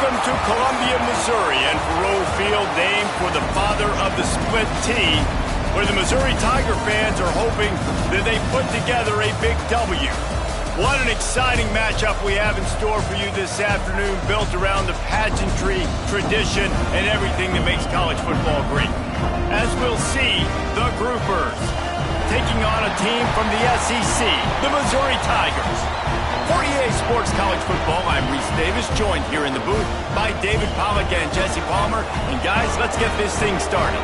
Welcome to Columbia, Missouri, and Faroe Field, named for the father of the split T, where the Missouri Tiger fans are hoping that they put together a big W. What an exciting matchup we have in store for you this afternoon, built around the pageantry, tradition, and everything that makes college football great. As we'll see, the Groupers taking on a team from the SEC, the Missouri Tigers. For EA Sports College Football, I'm Reese Davis, joined here in the booth by David Pollack and Jesse Palmer. And guys, let's get this thing started.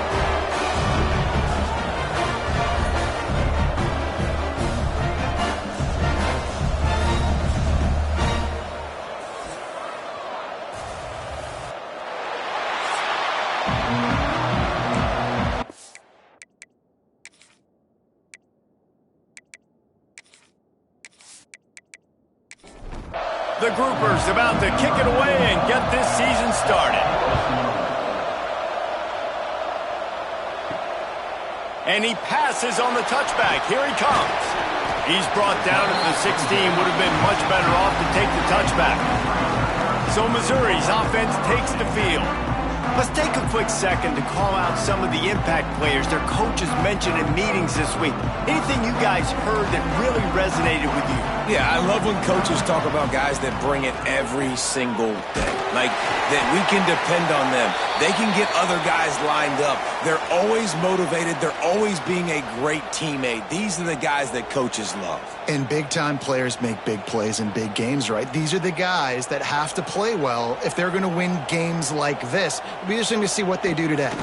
The Groupers about to kick it away and get this season started. And he passes on the touchback. Here he comes. He's brought down at the 16. Would have been much better off to take the touchback. So Missouri's offense takes the field. Let's take a quick second to call out some of the impact players their coaches mentioned in meetings this week. Anything you guys heard that really resonated with you? Yeah, I love when coaches talk about guys that bring it every single day. Like, that we can depend on them. They can get other guys lined up. They're always motivated. They're always being a great teammate. These are the guys that coaches love. And big-time players make big plays in big games, right? These are the guys that have to play well if they're going to win games like this. It'll be interesting to see what they do today.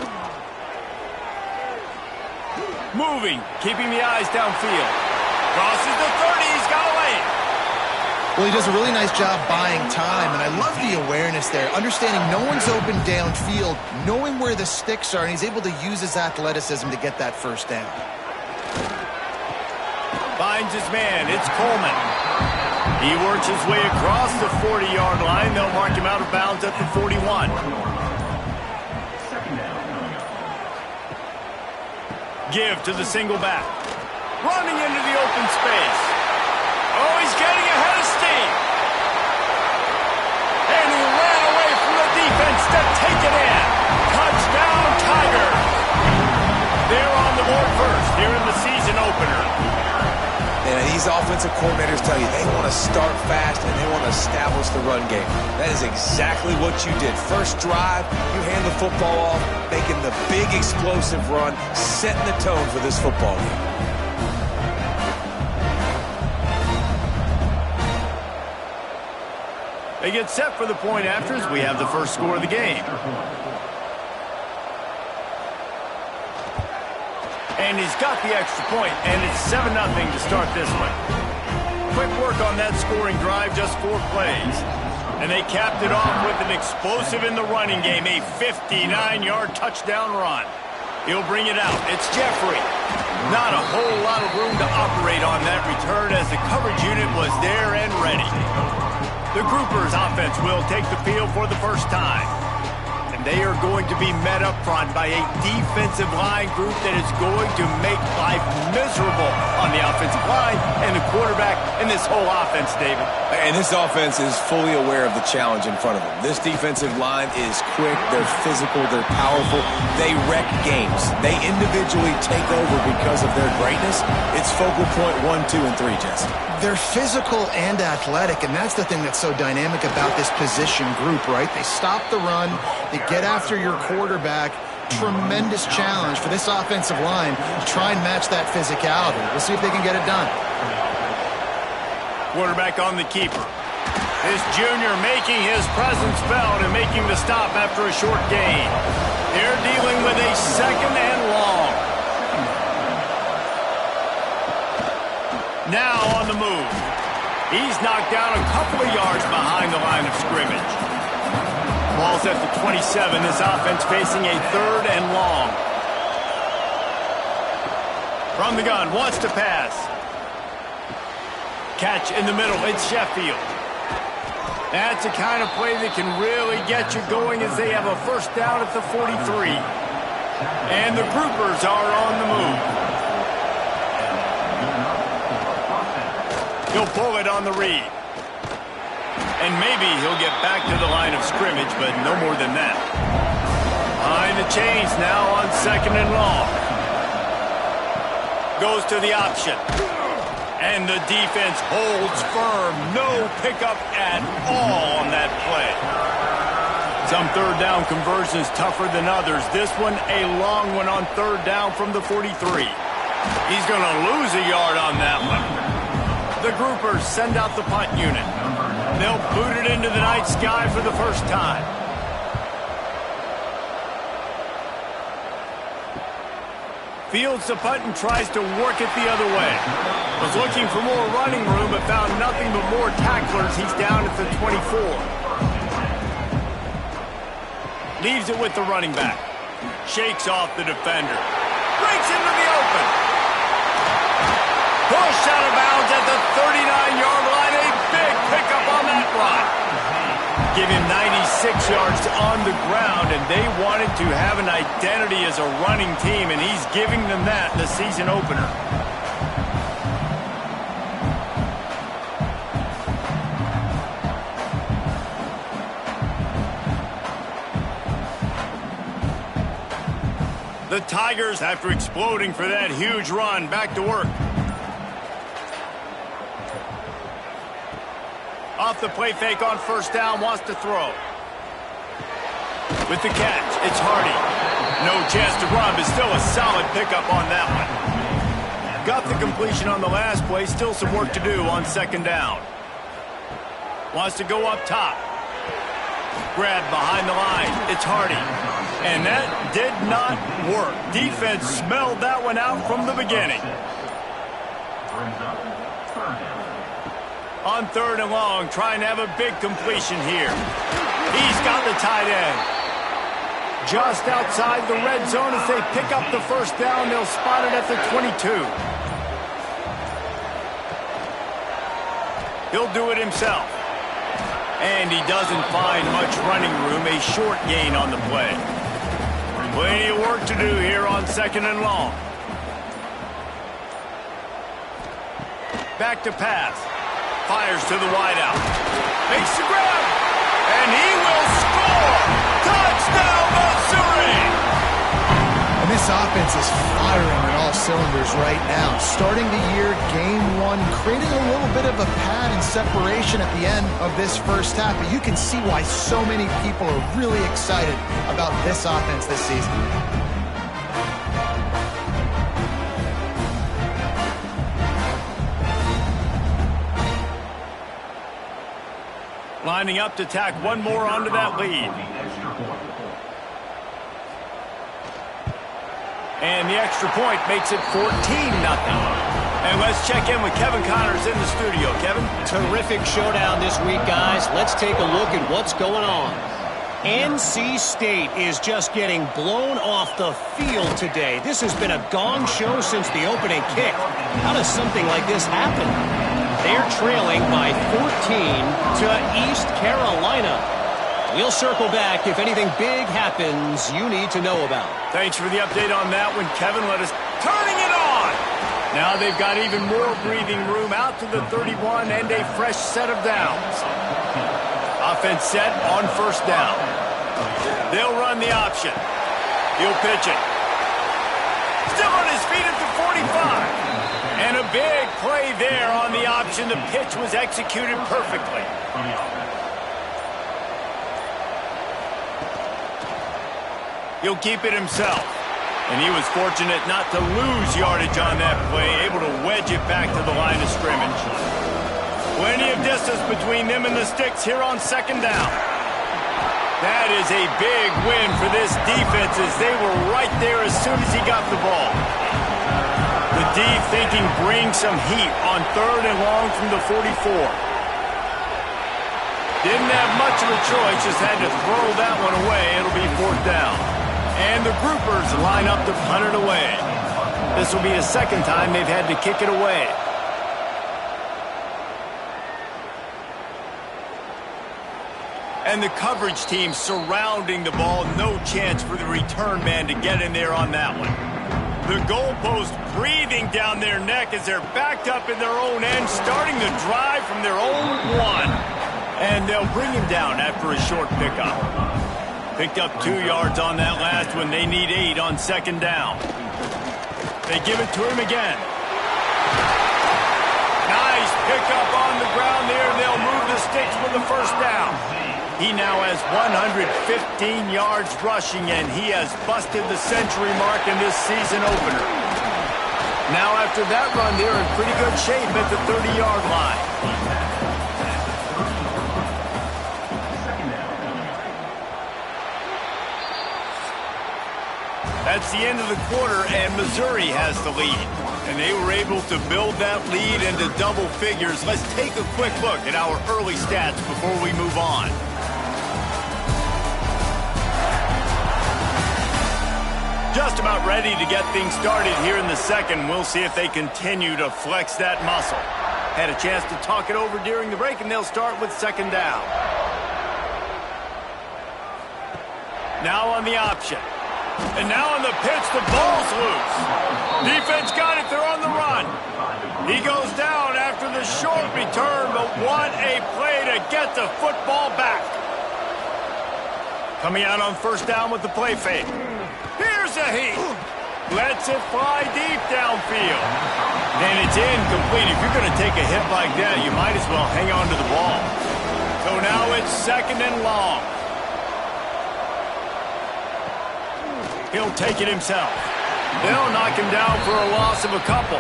Moving, keeping the eyes downfield. Crosses the 30, he's got away. Well, he does a really nice job buying time, and I love the awareness there. Understanding no one's open downfield, knowing where the sticks are, and he's able to use his athleticism to get that first down. Finds his man, it's Coleman. He works his way across the 40-yard line. They'll mark him out of bounds at the 41. Give to the single back. Running into the open space. Oh, he's getting ahead of steam. And he ran away from the defense to take it in. Touchdown, Tigers. They're on the board first here in the season opener. And these offensive coordinators tell you they want to start fast and they want to establish the run game. That is exactly what you did. First drive, you hand the football off, making the big explosive run, setting the tone for this football game. They get set for the point afters. We have the first score of the game. And he's got the extra point, and it's 7-0 to start this one. Quick work on that scoring drive, just 4 plays. And they capped it off with an explosive in the running game, a 59-yard touchdown run. He'll bring it out. It's Jeffrey. Not a whole lot of room to operate on that return as the coverage unit was there and ready. The Groupers offense will take the field for the first time. And they are going to be met up front by a defensive line group that is going to make life miserable on the offensive line and the quarterback and this whole offense, David. And this offense is fully aware of the challenge in front of them. This defensive line is quick, they're physical, they're powerful, they wreck games. They individually take over because of their greatness. It's focal point 1, 2, and 3, Jesse. They're physical and athletic, and that's the thing that's so dynamic about this position group, right? They stop the run, they get after your quarterback. Tremendous challenge for this offensive line to try and match that physicality. We'll see if they can get it done. Quarterback on the keeper. This junior making his presence felt and making the stop after a short gain. They're dealing with a 2nd and long. Now on the move. He's knocked down a couple of yards behind the line of scrimmage. Ball's at the 27. This offense facing a 3rd and long. From the gun, wants to pass. Catch in the middle, it's Sheffield. That's a kind of play that can really get you going as they have a first down at the 43. And the Groupers are on the move. He'll pull it on the read. And maybe he'll get back to the line of scrimmage, but no more than that. Behind the chains now on 2nd and long. Goes to the option. And the defense holds firm. No pickup at all on that play. Some third down conversions tougher than others. This one a long one on 3rd down from the 43. He's going to lose a yard on that one. The groupers send out the punt unit. They'll boot it into the night sky for the first time. Fields the punt and tries to work it the other way. Was looking for more running room, but found nothing but more tacklers. He's down at the 24. Leaves it with the running back. Shakes off the defender. Breaks into the open. Pushed out of bounds at the 39-yard line. A big pickup on that run. Give him 96 yards on the ground, and they wanted to have an identity as a running team, and he's giving them that in the season opener. The Tigers, after exploding for that huge run, back to work. Off the play fake on 1st down, wants to throw. With the catch, it's Hardy. No chance to run, but still a solid pickup on that one. Got the completion on the last play, still some work to do on 2nd down. Wants to go up top. Grab behind the line, it's Hardy. And that did not work. Defense smelled that one out from the beginning. On 3rd and long, trying to have a big completion here. He's got the tight end. Just outside the red zone as they pick up the 1st down. They'll spot it at the 22. He'll do it himself. And he doesn't find much running room. A short gain on the play. Plenty of work to do here on 2nd and long. Back to pass. Fires to the wideout. Makes the grab. And he will score. Touchdown, Missouri. And this offense is firing on all cylinders right now. Starting the year, game 1, creating a little bit of a pad and separation at the end of this first half. But you can see why so many people are really excited about this offense this season. Lining up to tack one more onto that lead. And the extra point makes it 14-0. And let's check in with Kevin Connors in the studio. Kevin? Terrific showdown this week, guys. Let's take a look at what's going on. NC State is just getting blown off the field today. This has been a gong show since the opening kick. How does something like this happen? They're trailing by 14 to East Carolina. We'll circle back if anything big happens you need to know about. Thanks for the update on that one, Kevin. Let us turning it on. Now they've got even more breathing room out to the 31 and a fresh set of downs. Offense set on 1st down. They'll run the option. He'll pitch it. Still on his feet at the 45. And a big play there on the option. The pitch was executed perfectly. He'll keep it himself. And he was fortunate not to lose yardage on that play, able to wedge it back to the line of scrimmage. Plenty of distance between them and the sticks here on 2nd down. That is a big win for this defense as they were right there as soon as he got the ball. The D thinking bring some heat on 3rd and long from the 44. Didn't have much of a choice, just had to throw that one away. It'll be 4th down. And the groupers line up to punt it away. This will be the 2nd time they've had to kick it away. And the coverage team surrounding the ball. No chance for the return man to get in there on that one. The goalpost breathing down their neck as they're backed up in their own end, starting the drive from their own 1. And they'll bring him down after a short pickup. Picked up 2 yards on that last one. They need 8 on second down. They give it to him again. Nice pickup on the ground there. They'll move the sticks for the first down. He now has 115 yards rushing, and he has busted the century mark in this season opener. Now after that run, they're in pretty good shape at the 30-yard line. That's the end of the quarter, and Missouri has the lead. And they were able to build that lead into double figures. Let's take a quick look at our early stats before we move on. Just about ready to get things started here in the second. We'll see if they continue to flex that muscle. Had a chance to talk it over during the break, and they'll start with second down. Now on the option. And now on the pitch, the ball's loose. Defense got it. They're on the run. He goes down after the short return, but what a play to get the football back. Coming out on first down with the play fake. Here's a heat. Lets it fly deep downfield. And it's incomplete. If you're going to take a hit like that, you might as well hang on to the ball. So now it's second and long. He'll take it himself. They'll knock him down for a loss of a couple.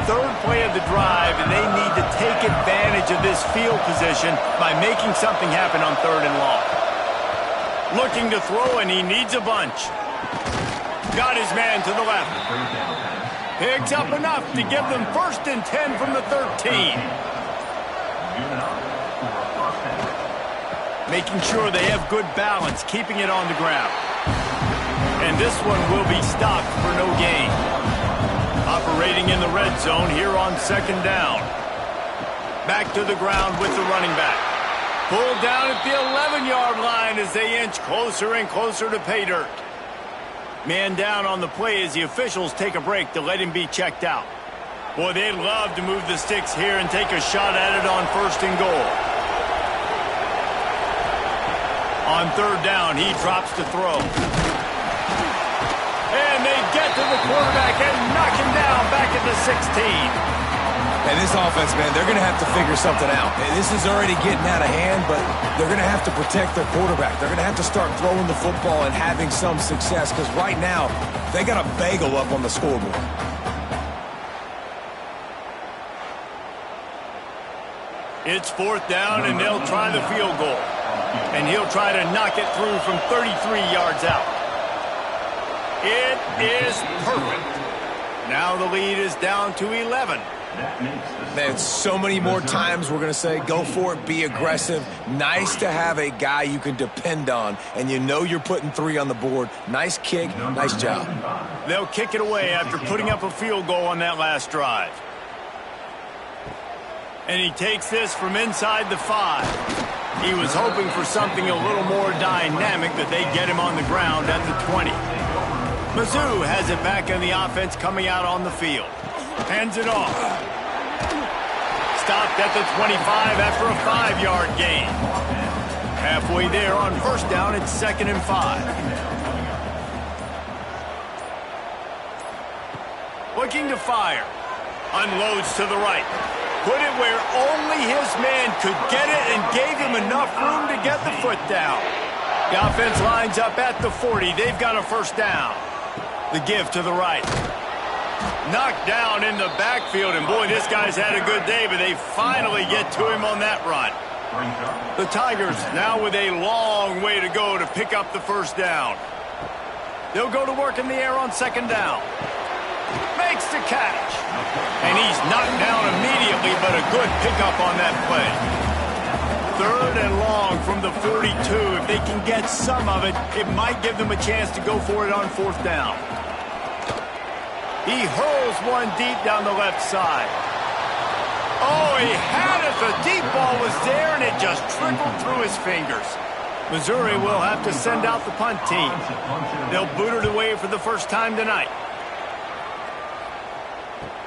Third play of the drive, and they need to take advantage of this field position by making something happen on third and long. Looking to throw, and he needs a bunch. Got his man to the left. Picks up enough to give them first and 10 from the 13. Making sure they have good balance, keeping it on the ground. And this one will be stopped for no gain. Operating in the red zone here on second down. Back to the ground with the running back. Pulled down at the 11-yard line as they inch closer and closer to pay dirt. Man down on the play as the officials take a break to let him be checked out. Boy, they'd love to move the sticks here and take a shot at it on first and goal. On third down, he drops to throw. And they get to the quarterback and knock him down back at the 16. And this offense, man, they're going to have to figure something out. And this is already getting out of hand, but they're going to have to protect their quarterback. They're going to have to start throwing the football and having some success because right now they got a bagel up on the scoreboard. It's fourth down, and they'll try the field goal. And he'll try to knock it through from 33 yards out. It is perfect. Now the lead is down to 11. Man, so many more times we're going to say, go for it, be aggressive. Nice to have a guy you can depend on, and you know you're putting 3 on the board. Nice kick, nice job. They'll kick it away after putting up a field goal on that last drive. And he takes this from inside the 5. He was hoping for something a little more dynamic, that they get him on the ground at the 20. Mizzou has it back in the offense coming out on the field. Hands it off. Stopped at the 25 after a 5-yard gain. Halfway there on first down, it's second and 5. Looking to fire. Unloads to the right. Put it where only his man could get it and gave him enough room to get the foot down. The offense lines up at the 40. They've got a first down. The give to the right. Knocked down in the backfield, and boy, this guy's had a good day, but they finally get to him on that run. The Tigers now with a long way to go to pick up the first down. They'll go to work in the air on second down. Makes the catch. And he's knocked down immediately, but a good pickup on that play. Third and long from the 42. If they can get some of it, it might give them a chance to go for it on fourth down. He hurls one deep down the left side. Oh, he had it. The deep ball was there, and it just trickled through his fingers. Missouri will have to send out the punt team. They'll boot it away for the first time tonight.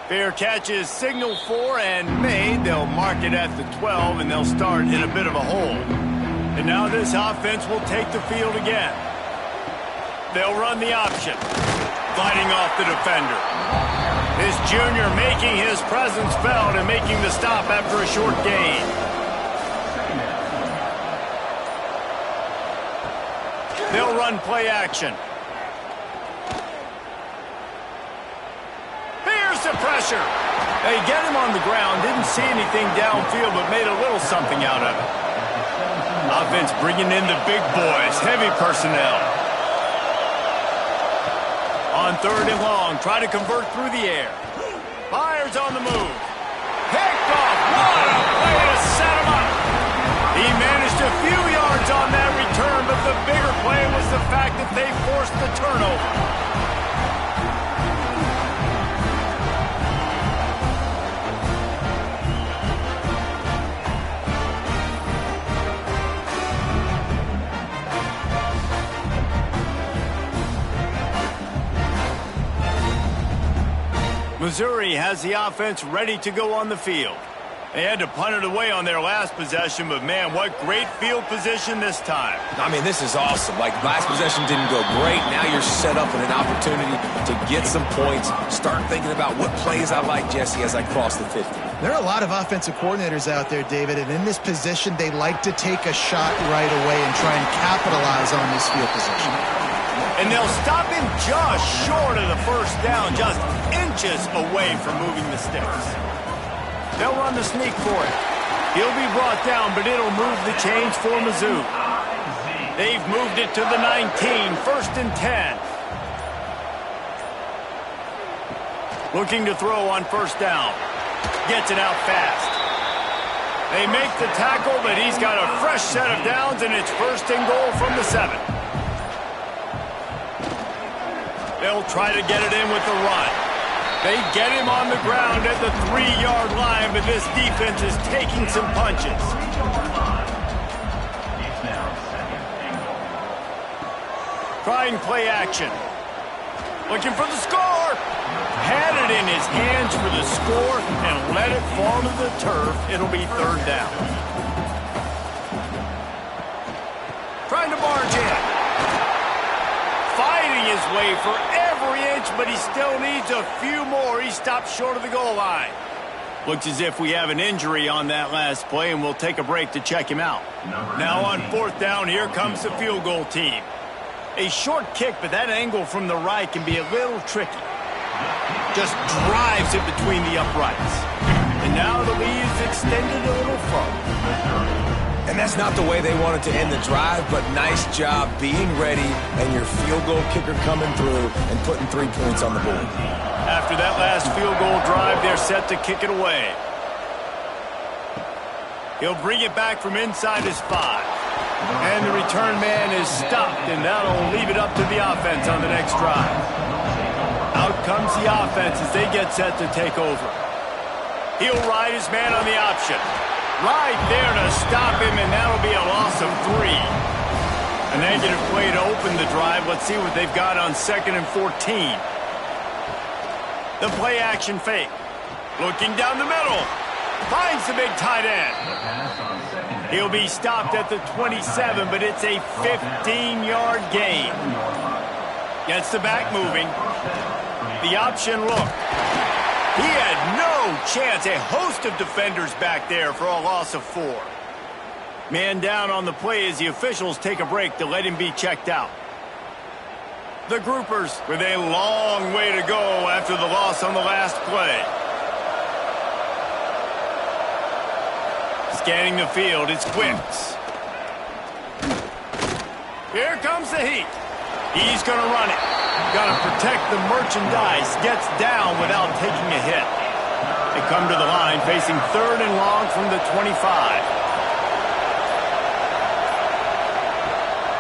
Fair catch is signaled for and made. They'll mark it at the 12, and they'll start in a bit of a hole. And now this offense will take the field again. They'll run the option, fighting off the defender. This junior making his presence felt and making the stop after a short gain. They'll run play action. Here's the pressure. They get him on the ground, didn't see anything downfield, but made a little something out of it. Offense bringing in the big boys, heavy personnel. On 3rd and long, try to convert through the air. Fires on the move. Picked off. What a way to set him up. He managed a few yards on that return, but the bigger play was the fact that they forced the turnover. Missouri has the offense ready to go on the field. They had to punt it away on their last possession, but man, what great field position this time. I mean, this is awesome. Like, last possession didn't go great. Now you're set up with an opportunity to get some points. Start thinking about what plays I like, Jesse, as I cross the 50. There are a lot of offensive coordinators out there, David, and in this position, they like to take a shot right away and try and capitalize on this field position. And they'll stop him just short of the first down, just inches away from moving the sticks. They'll run the sneak for it. He'll be brought down, but it'll move the chains for Mizzou. They've moved it to the 19, 1st and 10. Looking to throw on 1st down. Gets it out fast. They make the tackle, but he's got a fresh set of downs, and it's 1st and goal from the 7. They'll try to get it in with the run. They get him on the ground at the 3-yard line, but this defense is taking some punches. Trying play action. Looking for the score. Had it in his hands for the score and let it fall to the turf. It'll be 3rd down. Trying to barge in. Fighting his way for every inch, but he still needs a few more. He stopped short of the goal line. Looks as if we have an injury on that last play, and we'll take a break to check him out. Now on 4th down, here comes the field goal team. A short kick, but that angle from the right can be a little tricky. Just drives it between the uprights. And now the lead is extended a little further. And that's not the way they wanted to end the drive, but nice job being ready and your field goal kicker coming through and putting 3 points on the board. After that last field goal drive, they're set to kick it away. He'll bring it back from inside his 5. And the return man is stopped, and that'll leave it up to the offense on the next drive. Out comes the offense as they get set to take over. He'll ride his man on the option. Right there to stop him, and that'll be a loss of 3. A negative play to open the drive. Let's see what they've got on 2nd and 14. The play action fake. Looking down the middle. Finds the big tight end. He'll be stopped at the 27, but it's a 15-yard gain. Gets the back moving. The option look. He had no chance. A host of defenders back there for a loss of 4. Man down on the play as the officials take a break to let him be checked out. The Groupers with a long way to go after the loss on the last play. Scanning the field, it's Quicks. Here comes the heat. He's going to run it. Got to protect the merchandise. Gets down without taking a hit. They come to the line facing 3rd and long from the 25.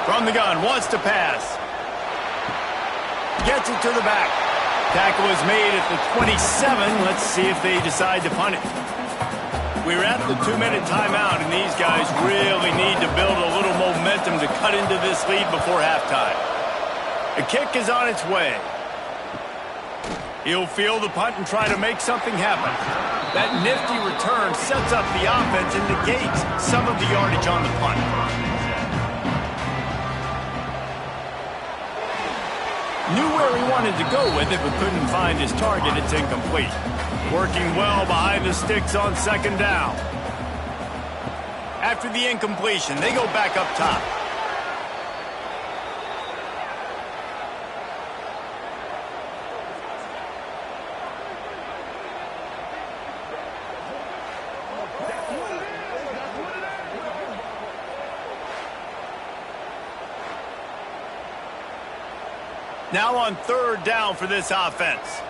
From the gun, wants to pass. Gets it to the back. Tackle is made at the 27. Let's see if they decide to punt it. We're at the 2-minute timeout, and these guys really need to build a little momentum to cut into this lead before halftime. The kick is on its way. He'll field the punt and try to make something happen. That nifty return sets up the offense and negates some of the yardage on the punt. Knew where he wanted to go with it, but couldn't find his target. It's incomplete. Working well behind the sticks on second down. After the incompletion, they go back up top. Now on third down for this offense.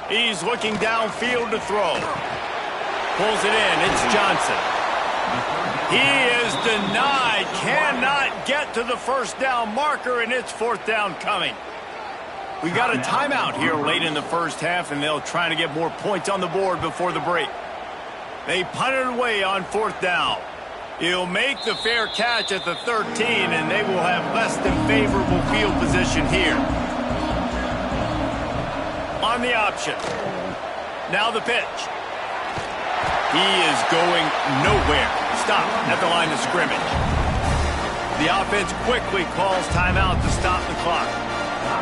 He's looking downfield to throw. Pulls it in. It's Johnson. He is denied. Cannot get to the first down marker, and it's fourth down coming. We got a timeout here late in the first half, and they'll try to get more points on the board before the break. They punt it away on fourth down. He'll make the fair catch at the 13, and they will have less than favorable field position here. On the option. Now the pitch. He is going nowhere. Stop at the line of scrimmage. The offense quickly calls timeout to stop the clock.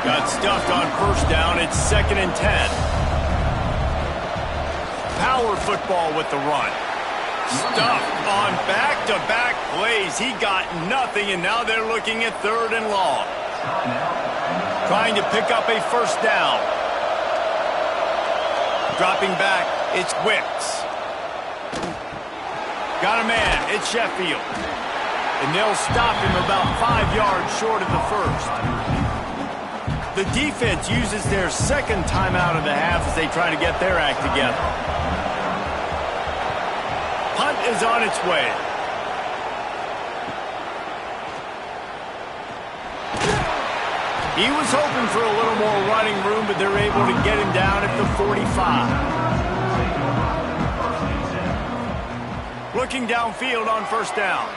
Got stuffed on first down. It's 2nd and 10. Power football with the run. Stuffed on back-to-back plays. He got nothing, and now they're looking at 3rd and long. Trying to pick up a first down. Dropping back, it's Wicks. Got a man, it's Sheffield. And they'll stop him about 5 yards short of the first. The defense uses their second timeout of the half as they try to get their act together. Punt is on its way. He was hoping for a little more running room, but they're able to get him down at the 45. Looking downfield on first down.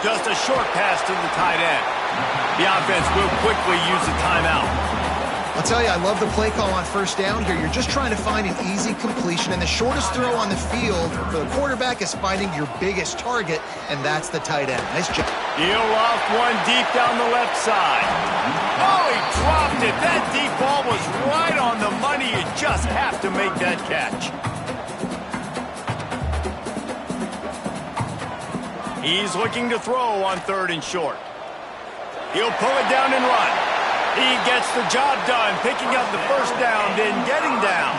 Just a short pass to the tight end. The offense will quickly use a timeout. I'll tell you, I love the play call on first down here. You're just trying to find an easy completion, and the shortest throw on the field for the quarterback is finding your biggest target, and that's the tight end. Nice job. He'll off one deep down the left side. Oh, he dropped it. That deep ball was right on the money. You just have to make that catch. He's looking to throw on 3rd and short. He'll pull it down and run. He gets the job done, picking up the first down, then getting down.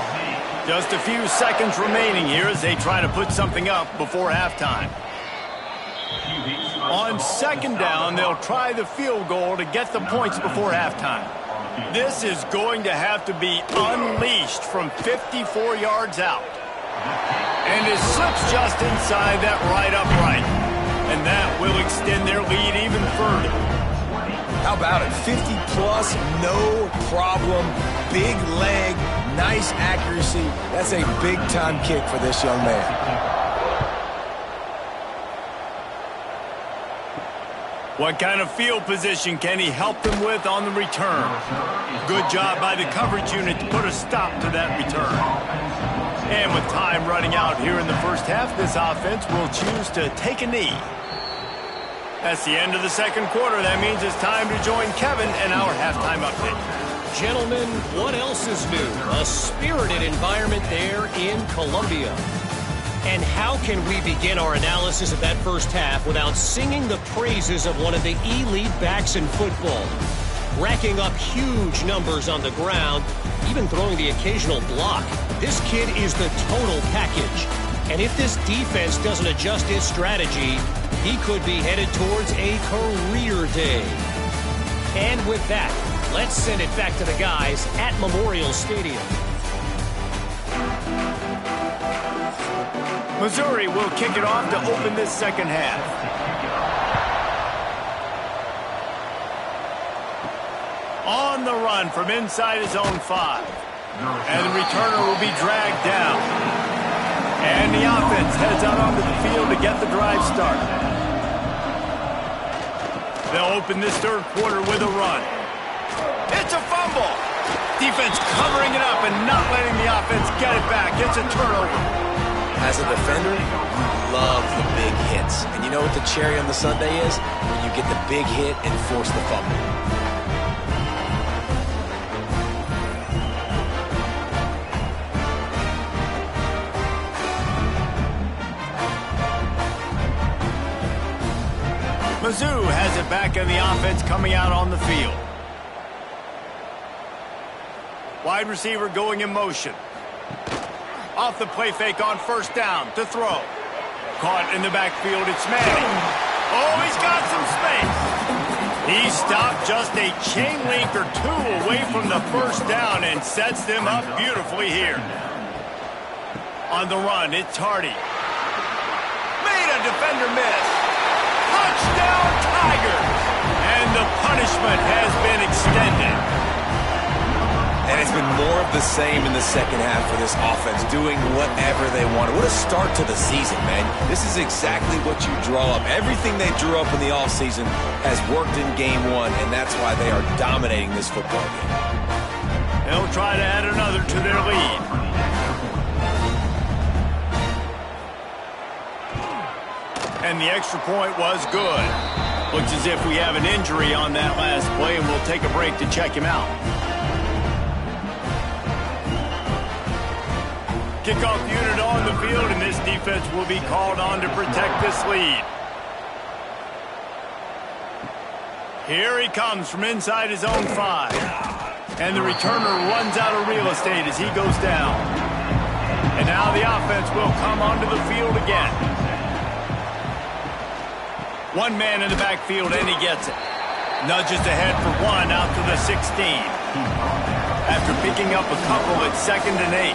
Just a few seconds remaining here as they try to put something up before halftime. On 2nd down, they'll try the field goal to get the points before halftime. This is going to have to be unleashed from 54 yards out. And it slips just inside that right upright. And that will extend their lead even further. How about it? 50-plus, no problem. Big leg, nice accuracy. That's a big-time kick for this young man. What kind of field position can he help them with on the return? Good job by the coverage unit to put a stop to that return. And with time running out here in the first half, this offense will choose to take a knee. That's the end of the second quarter. That means it's time to join Kevin and our halftime update. Gentlemen, what else is new? A spirited environment there in Columbia. And how can we begin our analysis of that first half without singing the praises of one of the elite backs in football? Racking up huge numbers on the ground, even throwing the occasional block. This kid is the total package. And if this defense doesn't adjust its strategy, he could be headed towards a career day. And with that, let's send it back to the guys at Memorial Stadium. Missouri will kick it off to open this second half. On the run from inside his own 5. And the returner will be dragged down. And the offense heads out onto the field to get the drive started. They'll open this third quarter with a run. It's a fumble. Defense covering it up and not letting the offense get it back. It's a turnover. As a defender, you love the big hits. And you know what the cherry on the sundae is? When you get the big hit and force the fumble. Mizzou has it back in the offense coming out on the field. Wide receiver going in motion. Off the play fake on first down to throw. Caught in the backfield, it's Manning. Oh, he's got some space. He stopped just a chain link or two away from the first down and sets them up beautifully here. On the run, it's Hardy. Made a defender miss. Touchdown Tigers! And the punishment has been extended. And it's been more of the same in the second half for this offense, doing whatever they wanted. What a start to the season, man. This is exactly what you draw up. Everything they drew up in the offseason has worked in game one, and that's why they are dominating this football game. They'll try to add another to their lead. And the extra point was good. Looks as if we have an injury on that last play, and we'll take a break to check him out. Kickoff unit on the field, and this defense will be called on to protect this lead. Here he comes from inside his own 5. And the returner runs out of real estate as he goes down. And now the offense will come onto the field again. One man in the backfield, and he gets it. Nudges ahead for one out to the 16. After picking up a couple, it's 2nd and 8.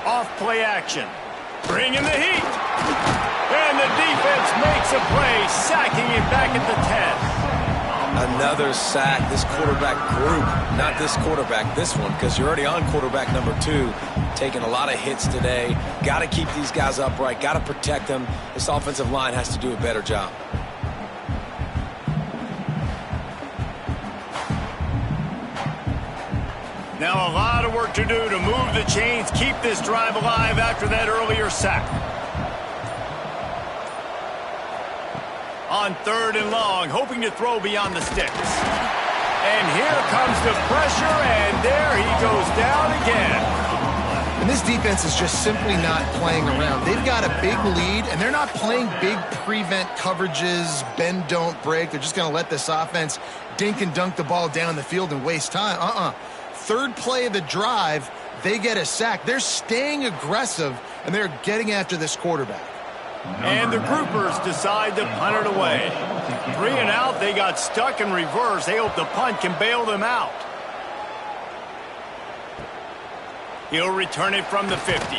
Off play action. Bring in the heat. And the defense makes a play, sacking him back at the 10. Another sack. This quarterback group, not this quarterback, this one, because you're already on quarterback number 2. Taking a lot of hits today. Got to keep these guys upright. Got to protect them. This offensive line has to do a better job. Now a lot of work to do to move the chains, keep this drive alive after that earlier sack. On 3rd and long, hoping to throw beyond the sticks. And here comes the pressure, and there he goes down again. And this defense is just simply not playing around. They've got a big lead, and they're not playing big prevent coverages, bend, don't break. They're just going to let this offense dink and dunk the ball down the field and waste time. Third play of the drive, they get a sack. They're staying aggressive, and they're getting after this quarterback. And the groupers decide to punt it away. 3 and out, they got stuck in reverse. They hope the punt can bail them out. He'll return it from the 50.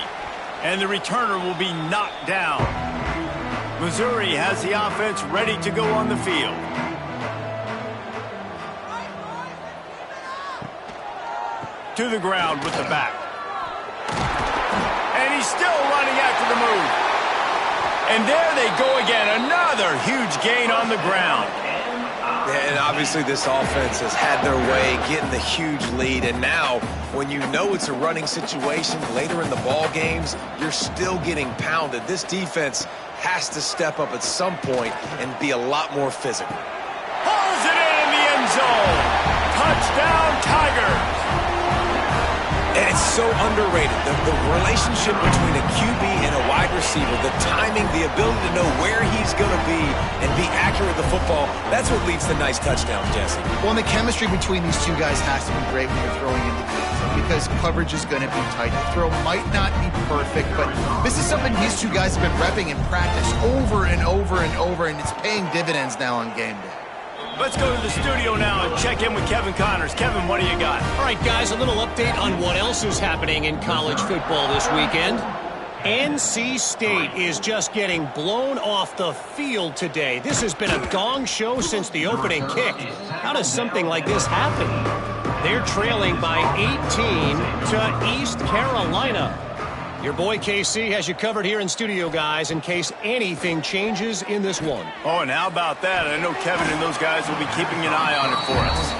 And the returner will be knocked down. Missouri has the offense ready to go on the field. To the ground with the back. And he's still running after the move. And there they go again. Another huge gain on the ground. And obviously this offense has had their way, getting the huge lead. And now, when you know it's a running situation later in the ball games, you're still getting pounded. This defense has to step up at some point and be a lot more physical. Pulls it in the end zone. Touchdown, Tigers. And it's so underrated. The relationship between a QB and a wide receiver, the timing, the ability to know where he's going to be and be accurate with the football, that's what leads to nice touchdowns, Jesse. Well, and the chemistry between these two guys has to be great when you're throwing into the end zone because coverage is going to be tight. The throw might not be perfect, but this is something these two guys have been repping in practice over and over and over, and it's paying dividends now on game day. Let's go to the studio now and check in with Kevin Connors. Kevin, what do you got? All right, guys, a little update on what else is happening in college football this weekend. NC State is just getting blown off the field today. This has been a gong show since the opening kick. How does something like this happen? They're trailing by 18 to East Carolina. Your boy KC has you covered here in studio, guys, in case anything changes in this one. Oh, and how about that? I know Kevin and those guys will be keeping an eye on it for us.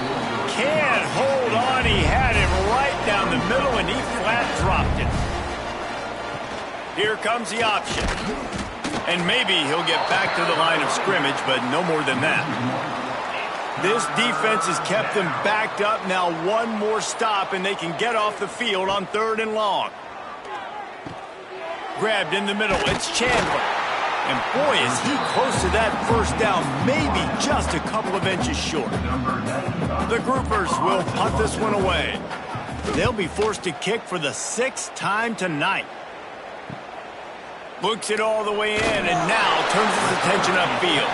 Can't hold on. He had it right down the middle, and he flat dropped it. Here comes the option. And maybe he'll get back to the line of scrimmage, but no more than that. This defense has kept them backed up. Now one more stop, and they can get off the field on 3rd and long. Grabbed in the middle. It's Chandler. And boy, is he close to that first down, maybe just a couple of inches short. The Groupers will punt this one away. They'll be forced to kick for the 6th time tonight. Looks it all the way in, and now turns his attention upfield.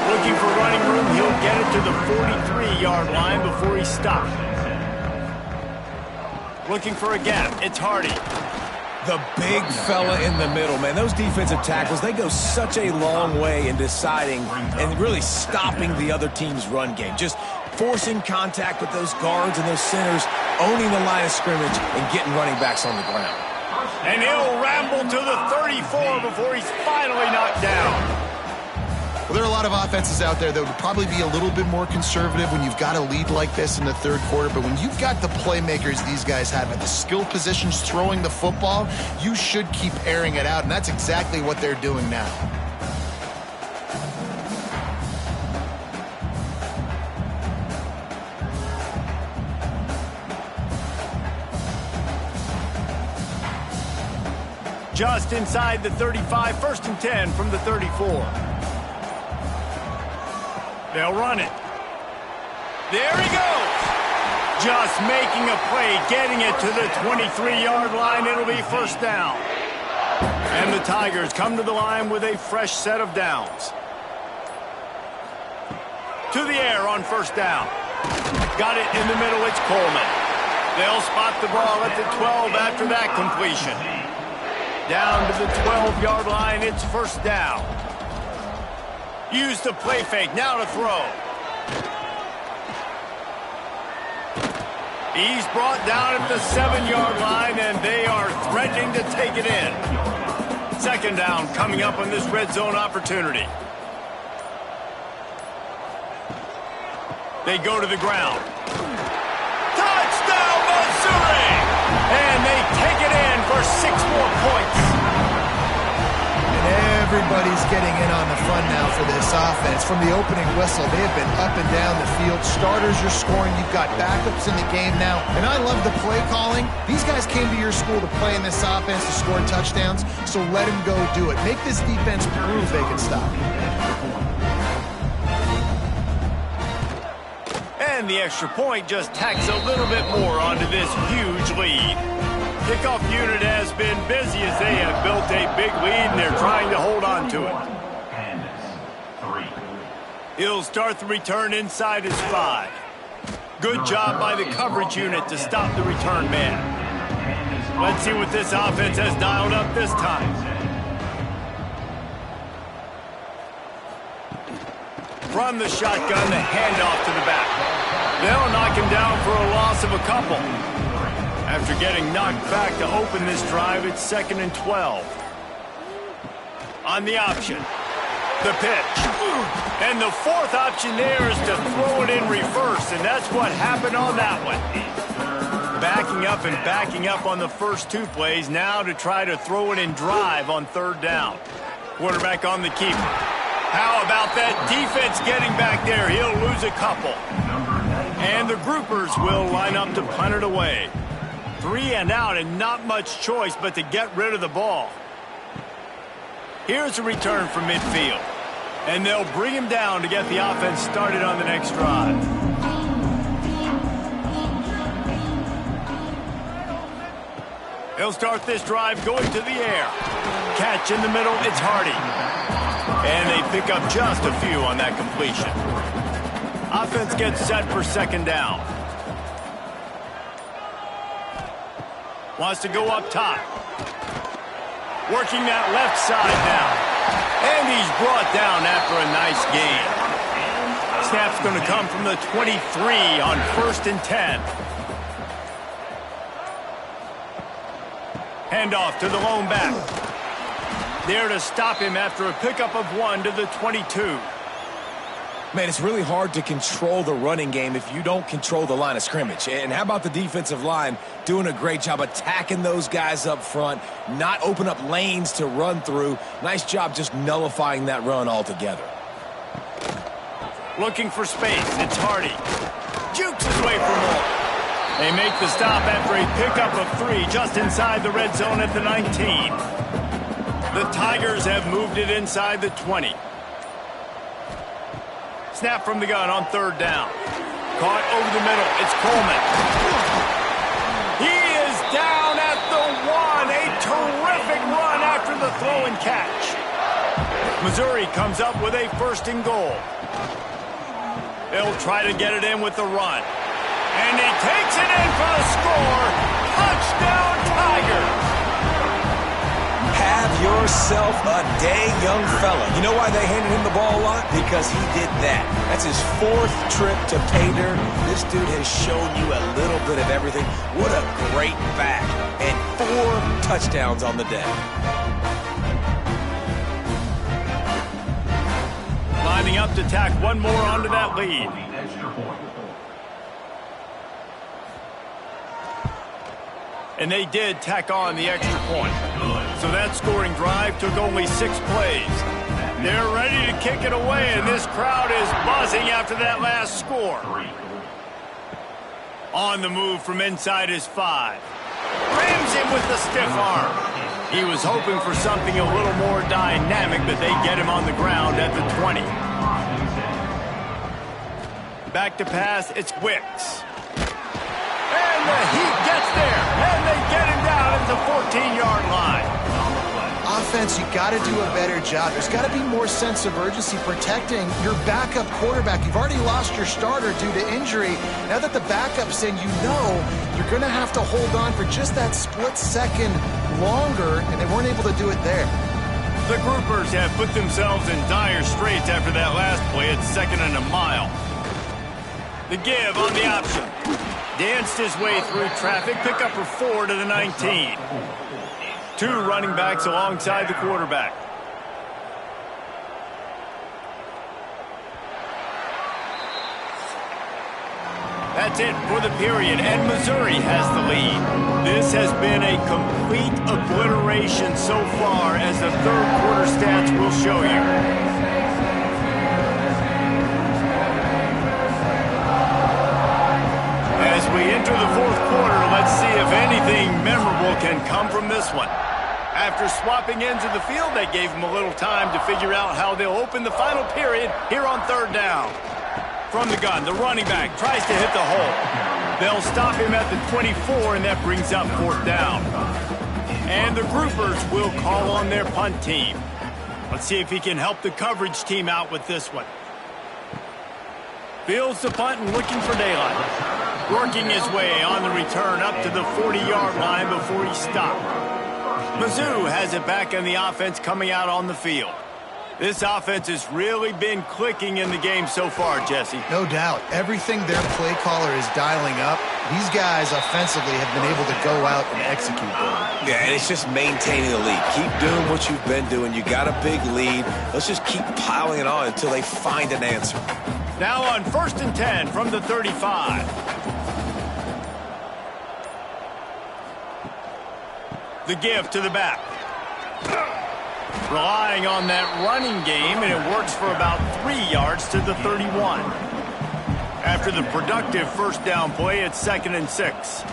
Looking for running room, he'll get it to the 43-yard line before he stops. Looking for a gap. It's Hardy. The big fella in the middle, man. Those defensive tackles, they go such a long way in deciding and really stopping the other team's run game. Just forcing contact with those guards and those centers, owning the line of scrimmage, and getting running backs on the ground. And he'll ramble to the 34 before he's finally knocked down. Well, there are a lot of offenses out there that would probably be a little bit more conservative when you've got a lead like this in the 3rd quarter. But when you've got the playmakers these guys have at the skill positions throwing the football, you should keep airing it out. And that's exactly what they're doing now. Just inside the 35, 1st and 10 from the 34. They'll run it. There he goes. Just making a play, getting it to the 23-yard line. It'll be 1st down. And the Tigers come to the line with a fresh set of downs. To the air on 1st down. Got it in the middle. It's Coleman. They'll spot the ball at the 12 after that completion. Down to the 12-yard line. It's 1st down. Use the play fake. Now to throw. He's brought down at the 7-yard line, and they are threatening to take it in. 2nd down coming up on this red zone opportunity. They go to the ground. Touchdown, Missouri! And they take it in for 6 more points. Everybody's getting in on the fun now for this offense. From the opening whistle, they have been up and down the field. Starters are scoring. You've got backups in the game now. And I love the play calling. These guys came to your school to play in this offense to score touchdowns, so let them go do it. Make this defense prove they can stop. And the extra point just tacks a little bit more onto this huge lead. Kickoff unit has been busy as they have built a big lead, and they're trying to hold on to it. He'll start the return inside his 5. Good job by the coverage unit to stop the return man. Let's see what this offense has dialed up this time. From the shotgun, the handoff to the back. They'll knock him down for a loss of a couple. After getting knocked back to open this drive, it's 2nd and 12. On the option, the pitch. And the 4th option there is to throw it in reverse, and that's what happened on that one. Backing up and backing up on the first 2 plays, now to try to throw it in drive on 3rd down. Quarterback on the keeper. How about that defense getting back there? He'll lose a couple. And the Groupers will line up to punt it away. 3 and out, and not much choice but to get rid of the ball. Here's a return from midfield. And they'll bring him down to get the offense started on the next drive. He'll start this drive going to the air. Catch in the middle, it's Hardy. And they pick up just a few on that completion. Offense gets set for 2nd down. Wants to go up top. Working that left side now. And he's brought down after a nice gain. Snap's going to come from the 23 on 1st and 10. Handoff to the lone back. There to stop him after a pickup of 1 to the 22. Man, it's really hard to control the running game if you don't control the line of scrimmage. And how about the defensive line doing a great job attacking those guys up front, not open up lanes to run through. Nice job just nullifying that run altogether. Looking for space, it's Hardy. Jukes his way for more. They make the stop after a pickup of 3 just inside the red zone at the 19. The Tigers have moved it inside the 20. Snap from the gun on 3rd down. Caught over the middle. It's Coleman. He is down at the 1. A terrific run after the throw and catch. Missouri comes up with a 1st and goal. They'll try to get it in with the run. And he takes it in for the score. Touchdown, Tigers. Have yourself a day, young fella. You know why they handed him the ball a lot? Because he did that. That's his 4th trip to pay dirt. This dude has shown you a little bit of everything. What a great back. And 4 touchdowns on the day. Lining up to tack one more onto that lead. And they did tack on the extra point. So that scoring drive took only 6 plays. They're ready to kick it away, and this crowd is buzzing after that last score. On the move from inside his 5. Rams him with the stiff arm. He was hoping for something a little more dynamic, but they get him on the ground at the 20. Back to pass, it's Wicks. And the Heat gets there, and they get him down at the 14-yard line. Offense, you got to do a better job. There's got to be more sense of urgency protecting your backup quarterback. You've already lost your starter due to injury. Now that the backup's in, you know you're going to have to hold on for just that split second longer, and they weren't able to do it there. The Groupers have put themselves in dire straits after that last play at 2nd and a mile. The give on the option. Danced his way through traffic, pick up for 4 to the 19. 2 running backs alongside the quarterback. That's it for the period, and Missouri has the lead. This has been a complete obliteration so far, as the 3rd quarter stats will show you. As we enter the 4th quarter, let's see if anything memorable can come from this one. After swapping ends of the field, they gave them a little time to figure out how they'll open the final period here on 3rd down. From the gun, the running back tries to hit the hole. They'll stop him at the 24, and that brings up 4th down. And the Groupers will call on their punt team. Let's see if he can help the coverage team out with this one. Fields the punt and looking for daylight. Working his way on the return up to the 40-yard line before he stopped. Mizzou has it back in the offense coming out on the field. This offense has really been clicking in the game so far, Jesse. No doubt. Everything their play caller is dialing up, these guys offensively have been able to go out and execute them. Yeah, and it's just maintaining the lead. Keep doing what you've been doing. You got a big lead. Let's just keep piling it on until they find an answer. Now on 1st and 10 from the 35. The give to the back. Relying on that running game, and it works for about 3 yards to the 31. After the productive 1st down play, it's 2nd and 6.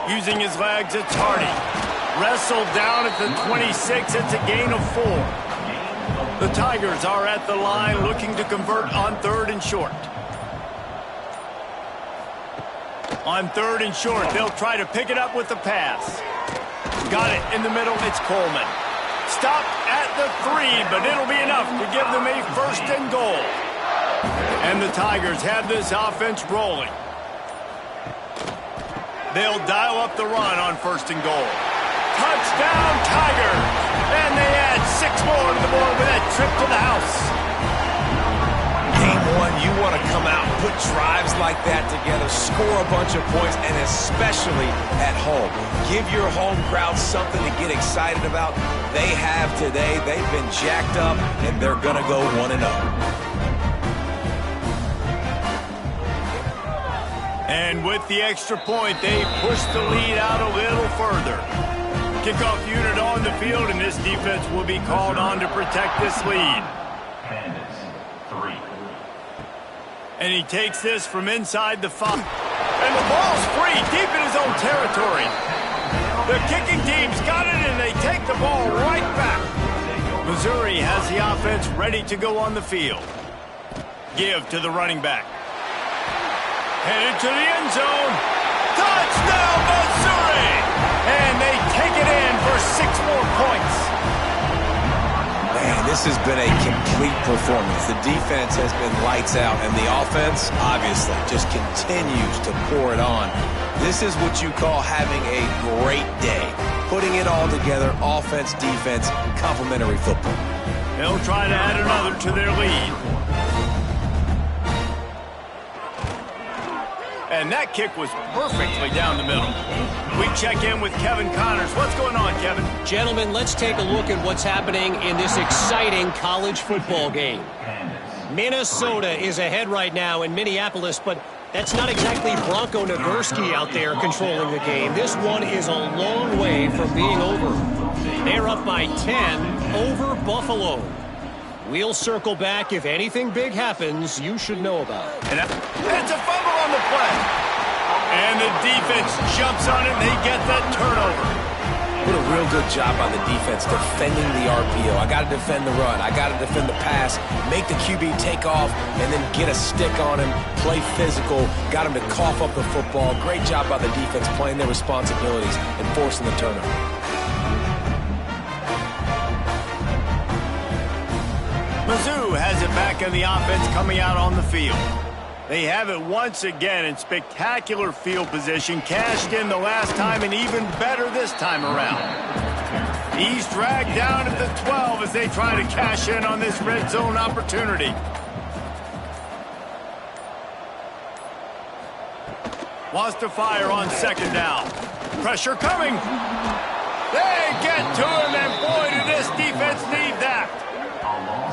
Using his legs, it's Hardy. Wrestled down at the 26, it's a gain of 4. The Tigers are at the line looking to convert on 3rd and short. On 3rd and short, they'll try to pick it up with the pass. Got it in the middle, it's Coleman. Stopped at the 3, but it'll be enough to give them a 1st and goal. And the Tigers have this offense rolling. They'll dial up the run on 1st and goal. Touchdown, Tigers! And they add 6 more to the board with that trip to the house. Game 1, you want to come out, put drives like that together, score a bunch of points, and especially at home. Give your home crowd something to get excited about. They have today. They've been jacked up, and they're going to go 1-0. And with the extra point, they push the lead out a little further. Kickoff unit on the field, and this defense will be called on to protect this lead. And he takes this from inside the 5. And the ball's free, deep in his own territory. The kicking team's got it, and they take the ball right back. Missouri has the offense ready to go on the field. Give to the running back. Headed to the end zone. Touchdown, Missouri! And they take it in for 6 more points. Man, this has been a complete performance. The defense has been lights out, and the offense, obviously, just continues to pour it on. This is what you call having a great day. Putting it all together, offense, defense, complementary football. They'll try to add another to their lead. And that kick was perfectly down the middle. We check in with Kevin Connors. What's going on, Kevin? Gentlemen, let's take a look at what's happening in this exciting college football game. Minnesota is ahead right now in Minneapolis, but that's not exactly Bronco Nagurski out there controlling the game. This one is a long way from being over. They're up by 10 over Buffalo. We'll circle back. If anything big happens, you should know about it. And it's a fumble on the play. And the defense jumps on it, and they get that turnover. What a real good job by the defense defending the RPO. I got to defend the run. I got to defend the pass, make the QB take off, and then get a stick on him, play physical, got him to cough up the football. Great job by the defense playing their responsibilities and forcing the turnover. Mizzou has it back in the offense coming out on the field. They have it once again in spectacular field position, cashed in the last time and even better this time around. He's dragged down at the 12 as they try to cash in on this red zone opportunity. Wants to fire on 2nd down. Pressure coming. They get to him, and boy, did this defense need that.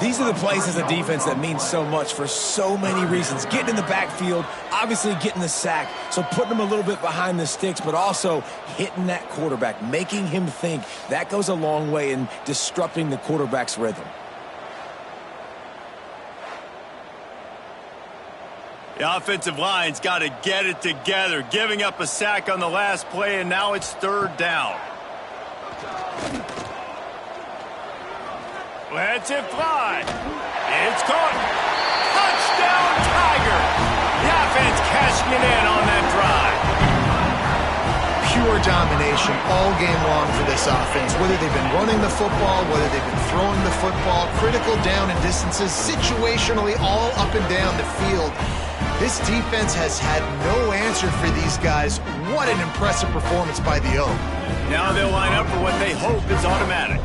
These are the plays as a defense that mean so much for so many reasons. Getting in the backfield, obviously getting the sack, so putting them a little bit behind the sticks, but also hitting that quarterback, making him think. That goes a long way in disrupting the quarterback's rhythm. The offensive line's got to get it together, giving up a sack on the last play, and now it's 3rd down. Lets it fly. It's caught. Touchdown, Tiger. The offense cashing it in on that drive. Pure domination all game long for this offense. Whether they've been running the football, whether they've been throwing the football, critical down and distances, situationally all up and down the field. This defense has had no answer for these guys. What an impressive performance by the O. Now they'll line up for what they hope is automatic.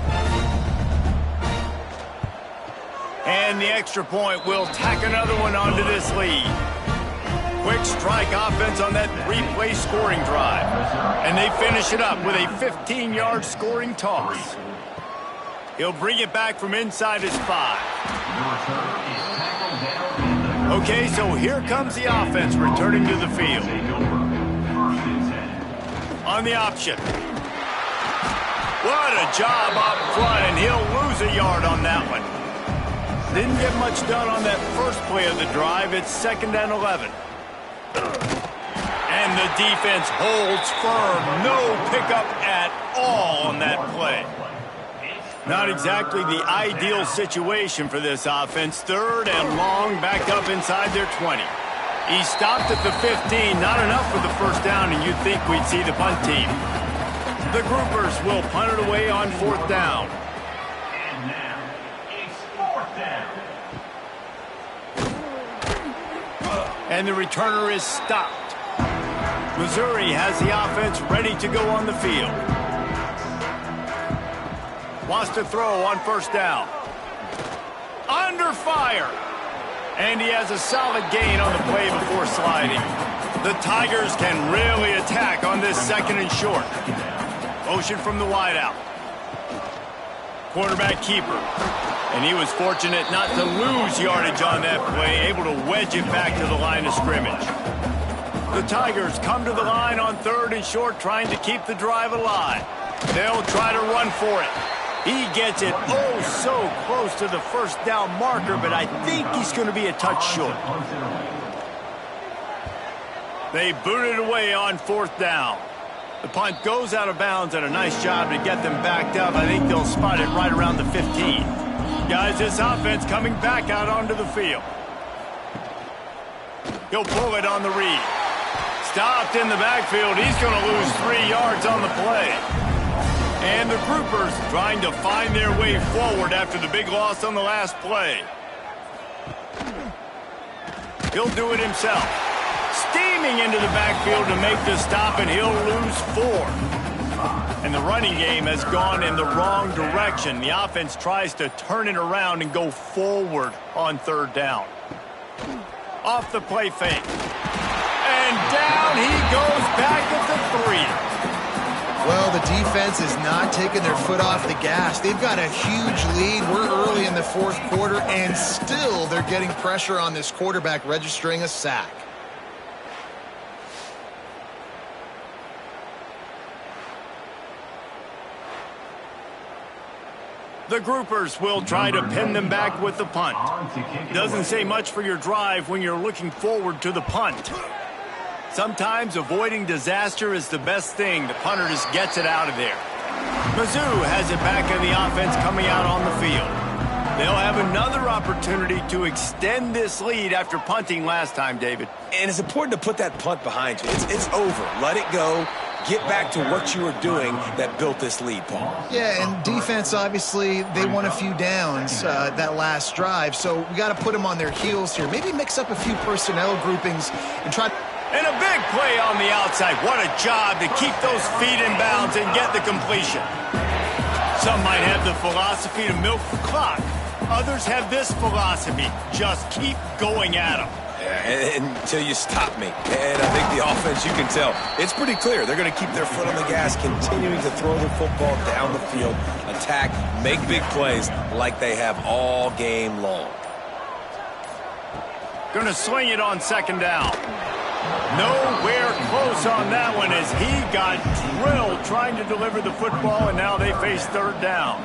And the extra point will tack another one onto this lead. Quick strike offense on that 3-play scoring drive. And they finish it up with a 15-yard scoring toss. He'll bring it back from inside his 5. Okay, so here comes the offense returning to the field. On the option. What a job up front, and he'll lose a yard on that one. Didn't get much done on that first play of the drive. It's 2nd and 11. And the defense holds firm. No pickup at all on that play. Not exactly the ideal situation for this offense. 3rd and long, back up inside their 20. He stopped at the 15. Not enough for the 1st down, and you'd think we'd see the punt team. The groupers will punt it away on 4th down. And the returner is stopped. Missouri has the offense ready to go on the field. Wants to throw on 1st down. Under fire. And he has a solid gain on the play before sliding. The Tigers can really attack on this 2nd and short. Motion from the wideout. Quarterback keeper. And he was fortunate not to lose yardage on that play, able to wedge it back to the line of scrimmage. The Tigers come to the line on 3rd and short, trying to keep the drive alive. They'll try to run for it. He gets it oh so close to the 1st down marker, but I think he's going to be a touch short. They boot it away on 4th down. The punt goes out of bounds, and a nice job to get them backed up. I think they'll spot it right around the 15. Guys, this offense coming back out onto the field. He'll pull it on the read. Stopped in the backfield. He's going to lose 3 yards on the play. And the Groupers trying to find their way forward after the big loss on the last play. He'll do it himself. Steaming into the backfield to make the stop, and he'll lose 4. And the running game has gone in the wrong direction. The offense tries to turn it around and go forward on 3rd down. Off the play fake. And down he goes back at the 3. Well, the defense is not taking their foot off the gas. They've got a huge lead. We're early in the 4th quarter, and still they're getting pressure on this quarterback, registering a sack. The Groupers will try to pin them back with the punt. Doesn't say much for your drive when you're looking forward to the punt. Sometimes avoiding disaster is the best thing. The punter just gets it out of there. Mizzou has it back in the offense coming out on the field. They'll have another opportunity to extend this lead after punting last time, David. And it's important to put that punt behind you. It's over. Let it go. Get back to what you were doing that built this lead, Paul. Yeah, and defense, obviously, they won a few downs that last drive, so we got to put them on their heels here. Maybe mix up a few personnel groupings and try. And a big play on the outside. What a job to keep those feet in bounds and get the completion. Some might have the philosophy to milk the clock. Others have this philosophy. Just keep going at them. Until you stop me. And I think the offense, you can tell, it's pretty clear. They're going to keep their foot on the gas, continuing to throw the football down the field, attack, make big plays like they have all game long. Going to swing it on 2nd down. Nowhere close on that one as he got drilled trying to deliver the football, and now they face 3rd down.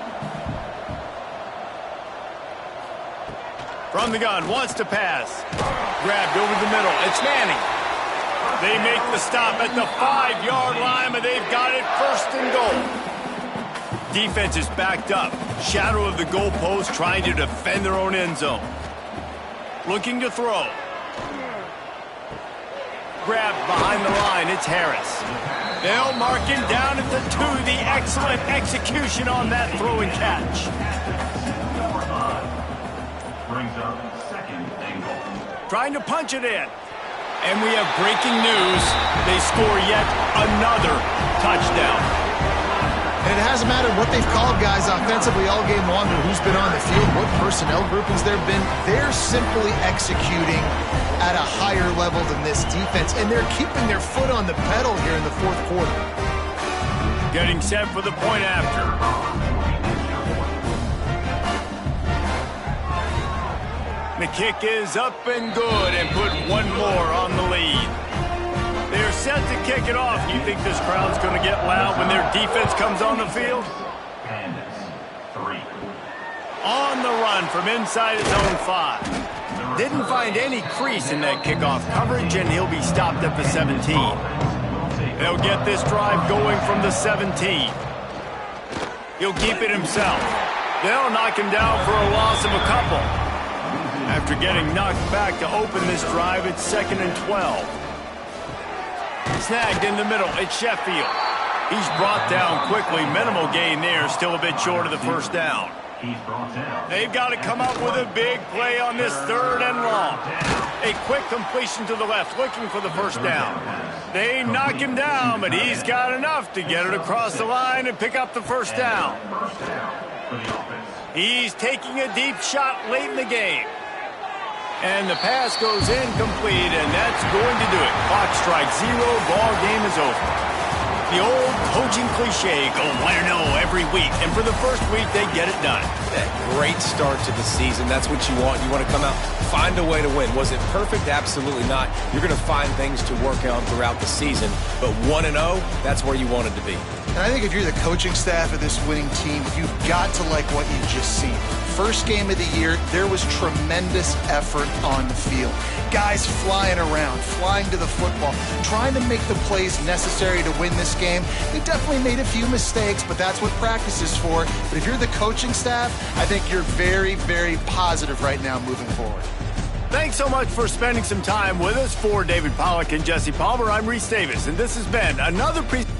From the gun, wants to pass. Grabbed over the middle. It's Manning. They make the stop at the 5-yard line, but they've got it 1st and goal. Defense is backed up. Shadow of the goalpost, trying to defend their own end zone. Looking to throw. Grabbed behind the line. It's Harris. They'll mark him down at the 2. The excellent execution on that throw and catch. Brings up 2nd and goal. Trying to punch it in. And we have breaking news. They score yet another touchdown. And it hasn't mattered what they've called guys offensively all game long or who's been on the field, what personnel groupings there have been. They're simply executing at a higher level than this defense, and they're keeping their foot on the pedal here in the 4th quarter. Getting set for the point after. The kick is up and good and put one more on the lead. They're set to kick it off. You think this crowd's going to get loud when their defense comes on the field? Bandits, 3. On the run from inside his own 5. Didn't find any crease in that kickoff coverage, and he'll be stopped at the 17. They'll get this drive going from the 17. He'll keep it himself. They'll knock him down for a loss of a couple. After getting knocked back to open this drive, it's 2nd and 12. Snagged in the middle, it's Sheffield. He's brought down quickly. Minimal gain there, still a bit short of the 1st down. They've got to come up with a big play on this 3rd and long. A quick completion to the left, looking for the 1st down. They knock him down, but he's got enough to get it across the line and pick up the 1st down. He's taking a deep shot late in the game. And the pass goes incomplete, and that's going to do it. Clock strikes 0, ball game is over. The old coaching cliche, go 1-0 every week. And for the first week, they get it done. Yeah, great start to the season. That's what you want. You want to come out, find a way to win. Was it perfect? Absolutely not. You're going to find things to work on throughout the season. But 1-0, that's where you wanted to be. And I think if you're the coaching staff of this winning team, you've got to like what you've just seen. First game of the year, there was tremendous effort on the field. Guys flying around, flying to the football, trying to make the plays necessary to win this game. They definitely made a few mistakes, but that's what practice is for. But if you're the coaching staff, I think you're very, very positive right now moving forward. Thanks so much for spending some time with us. For David Pollack and Jesse Palmer, I'm Reese Davis, and this has been another presentation.